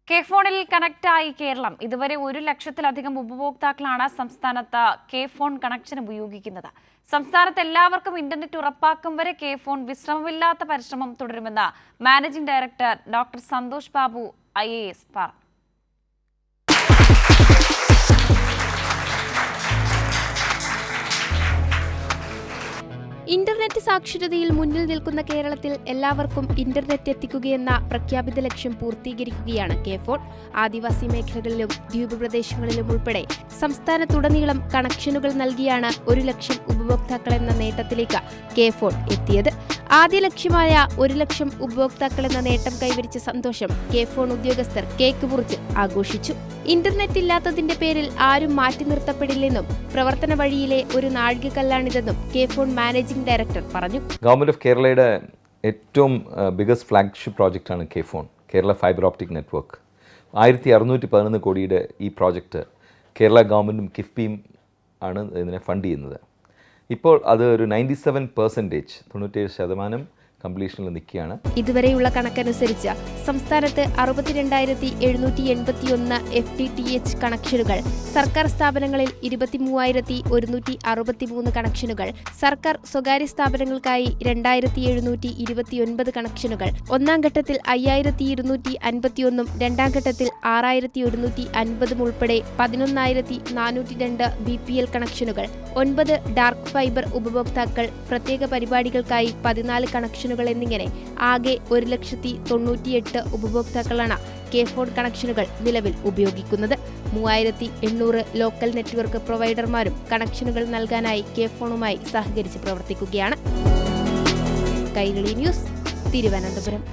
K ഫോണിൽ കണക്റ്റായി കേരളം. ഇതുവരെ 1 ലക്ഷത്തിലധികം ഉപഭോക്താക്കളാണ് സംസ്ഥാനത്ത് കെ ഫോൺ കണക്ഷൻ ഉപയോഗിക്കുന്നത്. സംസ്ഥാനത്ത് എല്ലാവർക്കും ഇന്റർനെറ്റ് ഉറപ്പാക്കും വരെ കെ ഫോൺ വിശ്രമമില്ലാത്ത പരിശ്രമം തുടരുമെന്ന് managing director doctor Santhosh Babu IAS പറഞ്ഞു. ഇന്റർനെറ്റ് സാക്ഷരതയിൽ മുന്നിൽ നിൽക്കുന്ന കേരളത്തിൽ എല്ലാവർക്കും ഇന്റർനെറ്റ് എത്തിക്കുകയെന്ന പ്രഖ്യാപിത ലക്ഷ്യം പൂർത്തീകരിക്കുകയാണ് കെ ഫോൺ. ആദിവാസി മേഖലകളിലും ദ്വീപ് പ്രദേശങ്ങളിലും ഉൾപ്പെടെ സംസ്ഥാനത്തുടനീളം കണക്ഷനുകൾ നൽകിയാണ് 1 ലക്ഷം ഉപഭോക്താക്കളെന്ന നേട്ടത്തിലേക്ക് കെ ഫോൺ എത്തിയത്. ആദ്യ ലക്ഷ്യമായ 1 ലക്ഷം ഉപഭോക്താക്കളെന്ന നേട്ടം കൈവരിച്ച സന്തോഷം കെ ഫോൺ ഉദ്യോഗസ്ഥർ കേക്ക് മുറിച്ച് ആഘോഷിച്ചു. ഇന്റർനെറ്റ് ഇല്ലാത്തതിന്റെ പേരിൽ ആരും മാറ്റി നിർത്തപ്പെടില്ലെന്നും പ്രവർത്തന വഴിയിലെ ഒരു നാഴികക്കല്ലാണിതെന്നും കെ ഫോൺ മാനേജിംഗ് ഡയറക്ടർ പറഞ്ഞു. ഗവൺമെന്റ് ഓഫ് കേരളയുടെ ഏറ്റവും ബിഗസ്റ്റ് ഫ്ലാഗ്ഷിപ്പ് പ്രോജക്റ്റാണ് K FON, Kerala fibre optic network. 1611 കോടിയുടെ ഈ പ്രോജക്റ്റ് കേരള ഗവൺമെൻറ്റും കിഫ്ബിയും ആണ് ഇതിനെ ഫണ്ട് ചെയ്യുന്നത്. ഇപ്പോൾ അത് ഒരു 97% കംപ്ലീഷനിൽ നിൽക്കുകയാണ്. ഇതുവരെയുള്ള കണക്കനുസരിച്ച് സംസ്ഥാനത്ത് 62,781 FTTH കണക്ഷനുകൾ, സർക്കാർ സ്ഥാപനങ്ങളിൽ 23,163 കണക്ഷനുകൾ, സർക്കാർ സ്വകാര്യ സ്ഥാപനങ്ങൾക്കായി 2,729 കണക്ഷനുകൾ, ഒന്നാം ഘട്ടത്തിൽ 5,251 രണ്ടാം ഘട്ടത്തിൽ 6,150 ഉൾപ്പെടെ 11,402 BPL കണക്ഷനുകൾ, 9 ഡാർക്ക് ഫൈബർ ഉപഭോക്താക്കൾ, പ്രത്യേക പരിപാടികൾക്കായി 14 കണക്ഷനുകൾ എന്നിങ്ങനെ ആകെ 1,98,000 ഉപഭോക്താക്കളാണ് കെ ഫോൺ കണക്ഷനുകൾ നിലവിൽ ഉപയോഗിക്കുന്നത്. 3,800 ലോക്കൽ നെറ്റ്വർക്ക് പ്രൊവൈഡർമാരും കണക്ഷനുകൾ നൽകാനായി കെ ഫോണുമായി സഹകരിച്ച് പ്രവർത്തിക്കുകയാണ്. കൈരളി ന്യൂസ്, തിരുവനന്തപുരം.